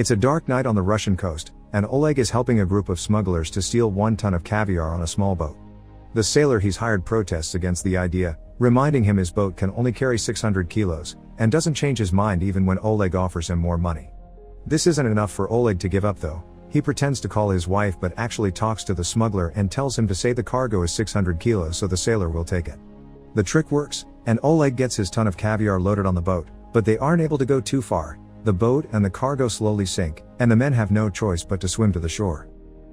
It's a dark night on the Russian coast, and Oleg is helping a group of smugglers to steal 1 ton of caviar on a small boat. The sailor he's hired protests against the idea, reminding him his boat can only carry 600 kilos, and doesn't change his mind even when Oleg offers him more money. This isn't enough for Oleg to give up though. He pretends to call his wife but actually talks to the smuggler and tells him to say the cargo is 600 kilos so the sailor will take it. The trick works, and Oleg gets his ton of caviar loaded on the boat, but they aren't able to go too far. The boat and the cargo slowly sink, and the men have no choice but to swim to the shore.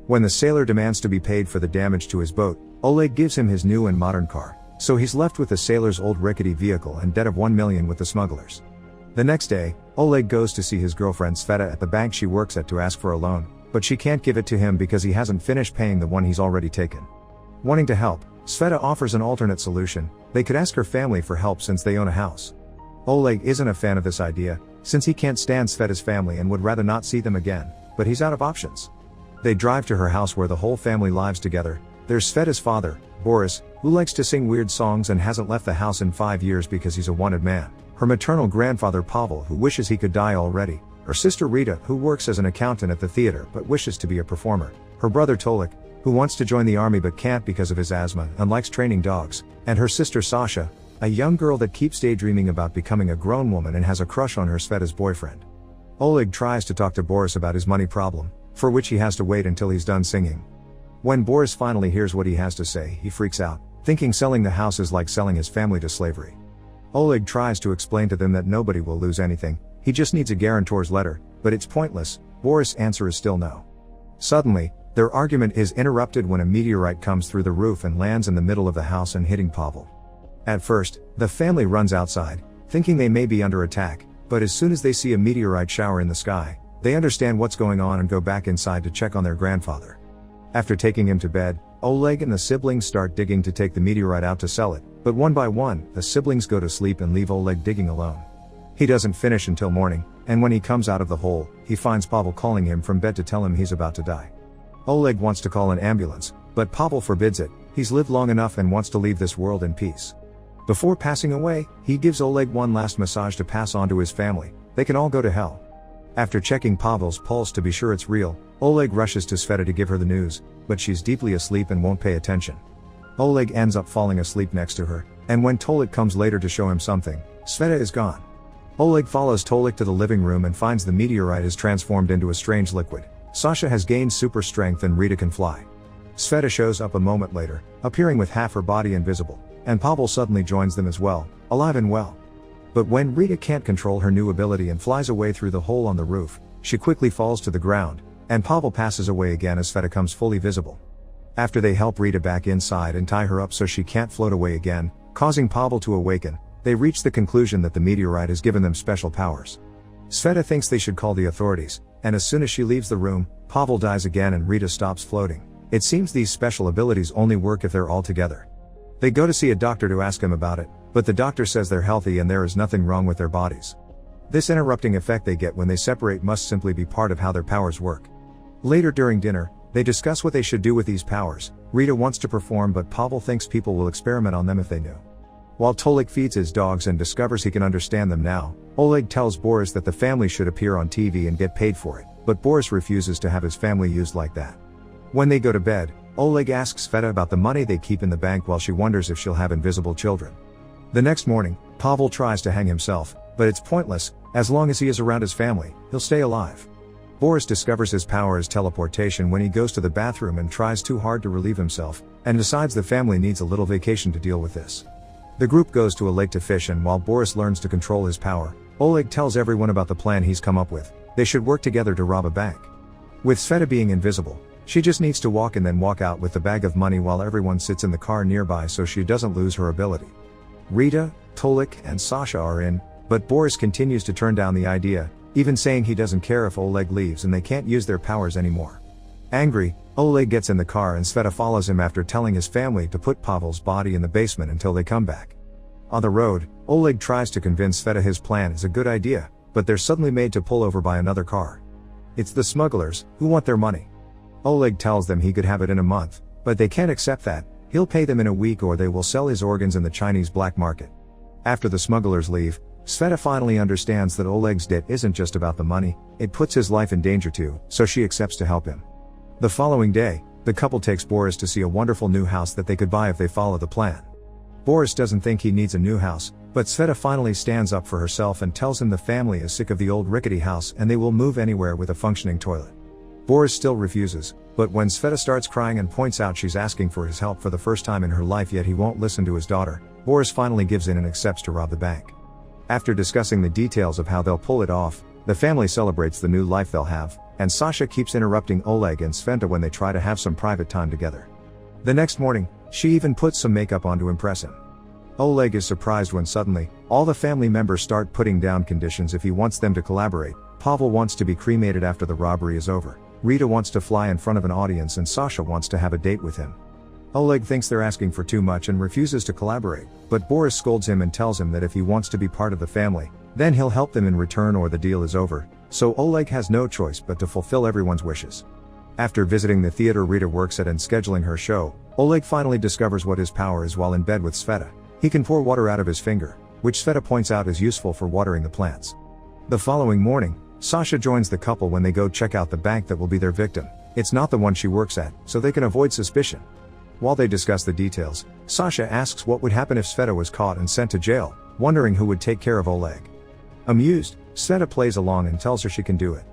When the sailor demands to be paid for the damage to his boat, Oleg gives him his new and modern car, so he's left with the sailor's old rickety vehicle and debt of 1 million with the smugglers. The next day, Oleg goes to see his girlfriend Sveta at the bank she works at to ask for a loan, but she can't give it to him because he hasn't finished paying the one he's already taken. Wanting to help, Sveta offers an alternate solution. They could ask her family for help since they own a house. Oleg isn't a fan of this idea, since he can't stand Sveta's family and would rather not see them again, but he's out of options. They drive to her house where the whole family lives together. There's Sveta's father, Boris, who likes to sing weird songs and hasn't left the house in 5 years because he's a wanted man. Her maternal grandfather Pavel, who wishes he could die already. Her sister Rita, who works as an accountant at the theater but wishes to be a performer. Her brother Tolik, who wants to join the army but can't because of his asthma and likes training dogs. And her sister Sasha, a young girl that keeps daydreaming about becoming a grown woman and has a crush on her Sveta's boyfriend. Oleg tries to talk to Boris about his money problem, for which he has to wait until he's done singing. When Boris finally hears what he has to say, he freaks out, thinking selling the house is like selling his family to slavery. Oleg tries to explain to them that nobody will lose anything, he just needs a guarantor's letter, but it's pointless. Boris' answer is still no. Suddenly, their argument is interrupted when a meteorite comes through the roof and lands in the middle of the house and hitting Pavel. At first, the family runs outside, thinking they may be under attack, but as soon as they see a meteorite shower in the sky, they understand what's going on and go back inside to check on their grandfather. After taking him to bed, Oleg and the siblings start digging to take the meteorite out to sell it, but one by one, the siblings go to sleep and leave Oleg digging alone. He doesn't finish until morning, and when he comes out of the hole, he finds Pavel calling him from bed to tell him he's about to die. Oleg wants to call an ambulance, but Pavel forbids it. He's lived long enough and wants to leave this world in peace. Before passing away, he gives Oleg one last massage to pass on to his family. They can all go to hell. After checking Pavel's pulse to be sure it's real, Oleg rushes to Sveta to give her the news, but she's deeply asleep and won't pay attention. Oleg ends up falling asleep next to her, and when Tolik comes later to show him something, Sveta is gone. Oleg follows Tolik to the living room and finds the meteorite is transformed into a strange liquid. Sasha has gained super strength and Rita can fly. Sveta shows up a moment later, appearing with half her body invisible, and Pavel suddenly joins them as well, alive and well. But when Rita can't control her new ability and flies away through the hole on the roof, she quickly falls to the ground, and Pavel passes away again as Sveta comes fully visible. After they help Rita back inside and tie her up so she can't float away again, causing Pavel to awaken, they reach the conclusion that the meteorite has given them special powers. Sveta thinks they should call the authorities, and as soon as she leaves the room, Pavel dies again and Rita stops floating. It seems these special abilities only work if they're all together. They go to see a doctor to ask him about it, but the doctor says they're healthy and there is nothing wrong with their bodies. This interrupting effect they get when they separate must simply be part of how their powers work. Later during dinner, they discuss what they should do with these powers. Rita wants to perform but Pavel thinks people will experiment on them if they knew. While Tolik feeds his dogs and discovers he can understand them now, Oleg tells Boris that the family should appear on TV and get paid for it, but Boris refuses to have his family used like that. When they go to bed, Oleg asks Sveta about the money they keep in the bank while she wonders if she'll have invisible children. The next morning, Pavel tries to hang himself, but it's pointless. As long as he is around his family, he'll stay alive. Boris discovers his power is teleportation when he goes to the bathroom and tries too hard to relieve himself, and decides the family needs a little vacation to deal with this. The group goes to a lake to fish, and while Boris learns to control his power, Oleg tells everyone about the plan he's come up with. They should work together to rob a bank. With Sveta being invisible, she just needs to walk and then walk out with the bag of money while everyone sits in the car nearby so she doesn't lose her ability. Rita, Tolik, and Sasha are in, but Boris continues to turn down the idea, even saying he doesn't care if Oleg leaves and they can't use their powers anymore. Angry, Oleg gets in the car and Sveta follows him after telling his family to put Pavel's body in the basement until they come back. On the road, Oleg tries to convince Sveta his plan is a good idea, but they're suddenly made to pull over by another car. It's the smugglers, who want their money. Oleg tells them he could have it in a month, but they can't accept that. He'll pay them in a week or they will sell his organs in the Chinese black market. After the smugglers leave, Sveta finally understands that Oleg's debt isn't just about the money, it puts his life in danger too, so she accepts to help him. The following day, the couple takes Boris to see a wonderful new house that they could buy if they follow the plan. Boris doesn't think he needs a new house, but Sveta finally stands up for herself and tells him the family is sick of the old rickety house and they will move anywhere with a functioning toilet. Boris still refuses, but when Sveta starts crying and points out she's asking for his help for the first time in her life yet he won't listen to his daughter, Boris finally gives in and accepts to rob the bank. After discussing the details of how they'll pull it off, the family celebrates the new life they'll have, and Sasha keeps interrupting Oleg and Sveta when they try to have some private time together. The next morning, she even puts some makeup on to impress him. Oleg is surprised when suddenly, all the family members start putting down conditions if he wants them to collaborate. Pavel wants to be cremated after the robbery is over, Rita wants to fly in front of an audience and Sasha wants to have a date with him. Oleg thinks they're asking for too much and refuses to collaborate, but Boris scolds him and tells him that if he wants to be part of the family, then he'll help them in return or the deal is over, so Oleg has no choice but to fulfill everyone's wishes. After visiting the theater Rita works at and scheduling her show, Oleg finally discovers what his power is while in bed with Sveta. He can pour water out of his finger, which Sveta points out is useful for watering the plants. The following morning, Sasha joins the couple when they go check out the bank that will be their victim. It's not the one she works at, so they can avoid suspicion. While they discuss the details, Sasha asks what would happen if Sveta was caught and sent to jail, wondering who would take care of Oleg. Amused, Sveta plays along and tells her she can do it.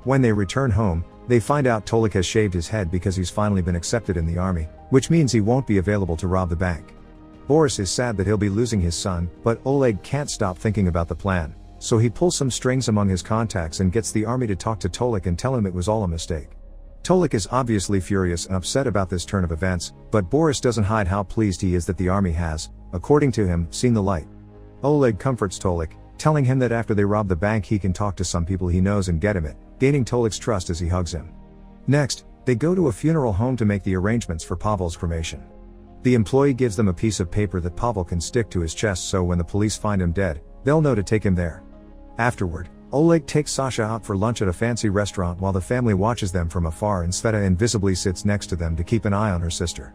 When they return home, they find out Tolik has shaved his head because he's finally been accepted in the army, which means he won't be available to rob the bank. Boris is sad that he'll be losing his son, but Oleg can't stop thinking about the plan, so he pulls some strings among his contacts and gets the army to talk to Tolik and tell him it was all a mistake. Tolik is obviously furious and upset about this turn of events, but Boris doesn't hide how pleased he is that the army has, according to him, seen the light. Oleg comforts Tolik, telling him that after they rob the bank he can talk to some people he knows and get him it, gaining Tolik's trust as he hugs him. Next, they go to a funeral home to make the arrangements for Pavel's cremation. The employee gives them a piece of paper that Pavel can stick to his chest so when the police find him dead, they'll know to take him there. Afterward, Oleg takes Sasha out for lunch at a fancy restaurant while the family watches them from afar and Sveta invisibly sits next to them to keep an eye on her sister.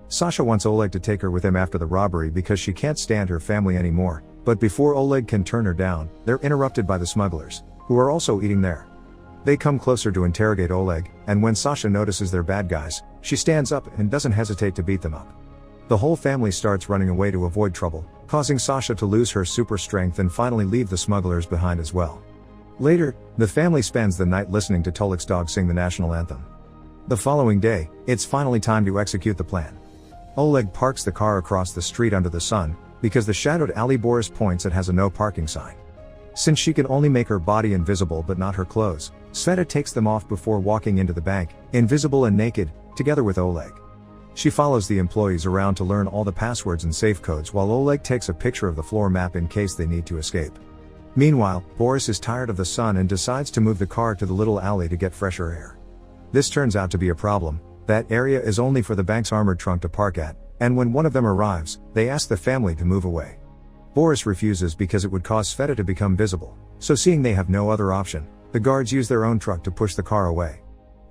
Sasha wants Oleg to take her with him after the robbery because she can't stand her family anymore, but before Oleg can turn her down, they're interrupted by the smugglers, who are also eating there. They come closer to interrogate Oleg, and when Sasha notices they're bad guys, she stands up and doesn't hesitate to beat them up. The whole family starts running away to avoid trouble, causing Sasha to lose her super strength and finally leave the smugglers behind as well. Later, the family spends the night listening to Tolik's dog sing the national anthem. The following day, it's finally time to execute the plan. Oleg parks the car across the street under the sun, because the shadowed alley Boris points at has a no parking sign. Since she can only make her body invisible but not her clothes, Sveta takes them off before walking into the bank, invisible and naked, together with Oleg. She follows the employees around to learn all the passwords and safe codes while Oleg takes a picture of the floor map in case they need to escape. Meanwhile, Boris is tired of the sun and decides to move the car to the little alley to get fresher air. This turns out to be a problem. That area is only for the bank's armored trunk to park at, and when one of them arrives, they ask the family to move away. Boris refuses because it would cause Sveta to become visible, so seeing they have no other option, the guards use their own truck to push the car away.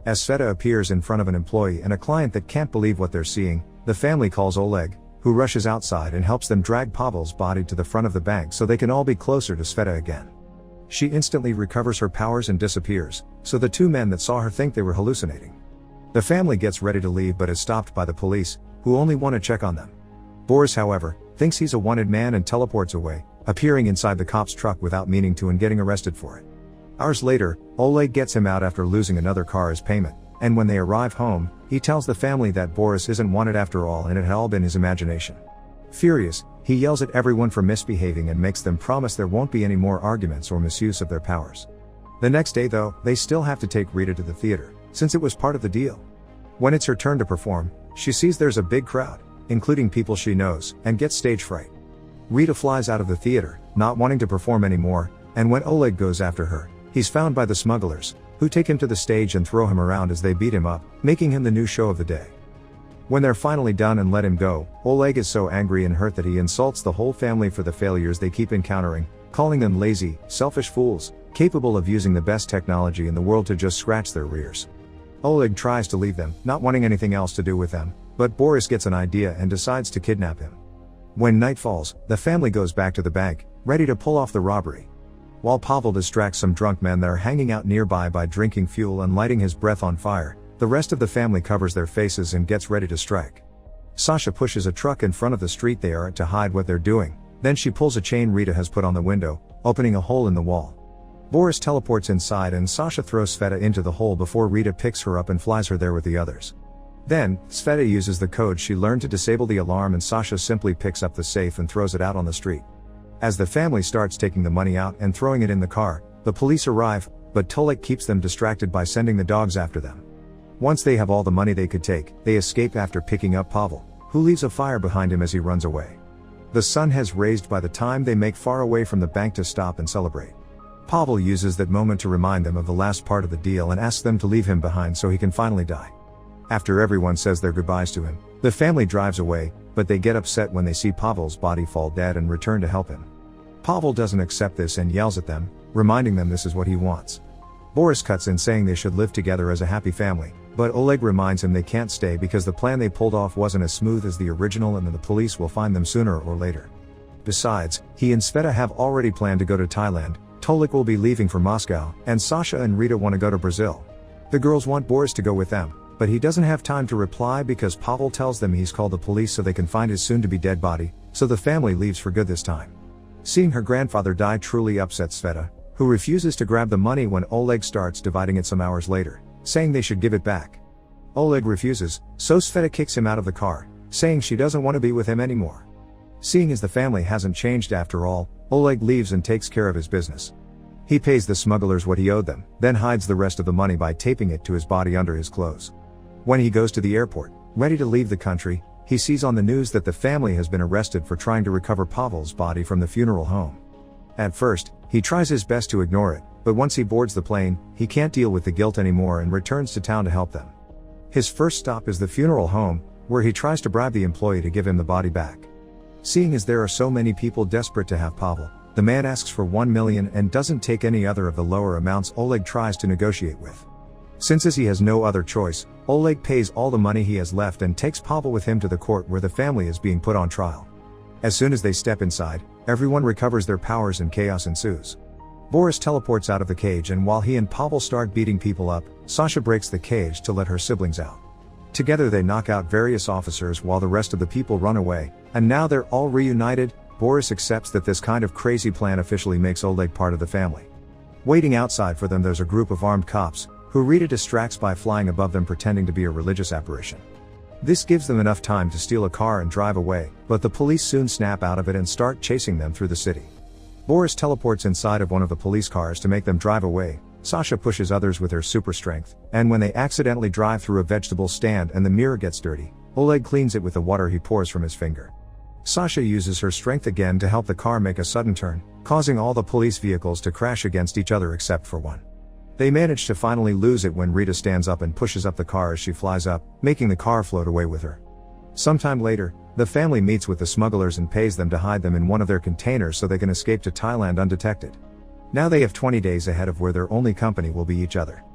As Sveta appears in front of an employee and a client that can't believe what they're seeing, the family calls Oleg, who rushes outside and helps them drag Pavel's body to the front of the bank so they can all be closer to Sveta again. She instantly recovers her powers and disappears, so the two men that saw her think they were hallucinating. The family gets ready to leave but is stopped by the police, who only want to check on them. Boris, however, thinks he's a wanted man and teleports away, appearing inside the cop's truck without meaning to and getting arrested for it. Hours later, Oleg gets him out after losing another car as payment, and when they arrive home, he tells the family that Boris isn't wanted after all and it had all been his imagination. Furious, he yells at everyone for misbehaving and makes them promise there won't be any more arguments or misuse of their powers. The next day though, they still have to take Rita to the theater, since it was part of the deal. When it's her turn to perform, she sees there's a big crowd, including people she knows, and gets stage fright. Rita flies out of the theater, not wanting to perform anymore, and when Oleg goes after her, he's found by the smugglers, who take him to the stage and throw him around as they beat him up, making him the new show of the day. When they're finally done and let him go, Oleg is so angry and hurt that he insults the whole family for the failures they keep encountering, calling them lazy, selfish fools, capable of using the best technology in the world to just scratch their rears. Oleg tries to leave them, not wanting anything else to do with them, but Boris gets an idea and decides to kidnap him. When night falls, the family goes back to the bank, ready to pull off the robbery. While Pavel distracts some drunk men that are hanging out nearby by drinking fuel and lighting his breath on fire, the rest of the family covers their faces and gets ready to strike. Sasha pushes a truck in front of the street they are at to hide what they're doing, then she pulls a chain Rita has put on the window, opening a hole in the wall. Boris teleports inside and Sasha throws Sveta into the hole before Rita picks her up and flies her there with the others. Then, Sveta uses the code she learned to disable the alarm and Sasha simply picks up the safe and throws it out on the street. As the family starts taking the money out and throwing it in the car, the police arrive, but Tolek keeps them distracted by sending the dogs after them. Once they have all the money they could take, they escape after picking up Pavel, who leaves a fire behind him as he runs away. The sun has raised by the time they make far away from the bank to stop and celebrate. Pavel uses that moment to remind them of the last part of the deal and asks them to leave him behind so he can finally die. After everyone says their goodbyes to him, the family drives away, but they get upset when they see Pavel's body fall dead and return to help him. Pavel doesn't accept this and yells at them, reminding them this is what he wants. Boris cuts in saying they should live together as a happy family, but Oleg reminds him they can't stay because the plan they pulled off wasn't as smooth as the original and that the police will find them sooner or later. Besides, he and Sveta have already planned to go to Thailand, Tolek will be leaving for Moscow, and Sasha and Rita want to go to Brazil. The girls want Boris to go with them, but he doesn't have time to reply because Pavel tells them he's called the police so they can find his soon-to-be dead body, so the family leaves for good this time. Seeing her grandfather die truly upsets Sveta, who refuses to grab the money when Oleg starts dividing it some hours later, saying they should give it back. Oleg refuses, so Sveta kicks him out of the car, saying she doesn't want to be with him anymore. Seeing as the family hasn't changed after all, Oleg leaves and takes care of his business. He pays the smugglers what he owed them, then hides the rest of the money by taping it to his body under his clothes. When he goes to the airport, ready to leave the country, he sees on the news that the family has been arrested for trying to recover Pavel's body from the funeral home. At first, he tries his best to ignore it, but once he boards the plane, he can't deal with the guilt anymore and returns to town to help them. His first stop is the funeral home, where he tries to bribe the employee to give him the body back. Seeing as there are so many people desperate to have Pavel, the man asks for 1 million and doesn't take any other of the lower amounts Oleg tries to negotiate with. Since as he has no other choice, Oleg pays all the money he has left and takes Pavel with him to the court where the family is being put on trial. As soon as they step inside, everyone recovers their powers and chaos ensues. Boris teleports out of the cage and while he and Pavel start beating people up, Sasha breaks the cage to let her siblings out. Together they knock out various officers while the rest of the people run away, and now they're all reunited. Boris accepts that this kind of crazy plan officially makes Oleg part of the family. Waiting outside for them there's a group of armed cops, who Rita distracts by flying above them pretending to be a religious apparition. This gives them enough time to steal a car and drive away, but the police soon snap out of it and start chasing them through the city. Boris teleports inside of one of the police cars to make them drive away. Sasha pushes others with her super strength, and when they accidentally drive through a vegetable stand and the mirror gets dirty, Oleg cleans it with the water he pours from his finger. Sasha uses her strength again to help the car make a sudden turn, causing all the police vehicles to crash against each other except for one. They manage to finally lose it when Rita stands up and pushes up the car as she flies up, making the car float away with her. Sometime later, the family meets with the smugglers and pays them to hide them in one of their containers so they can escape to Thailand undetected. Now they have 20 days ahead of where their only company will be each other.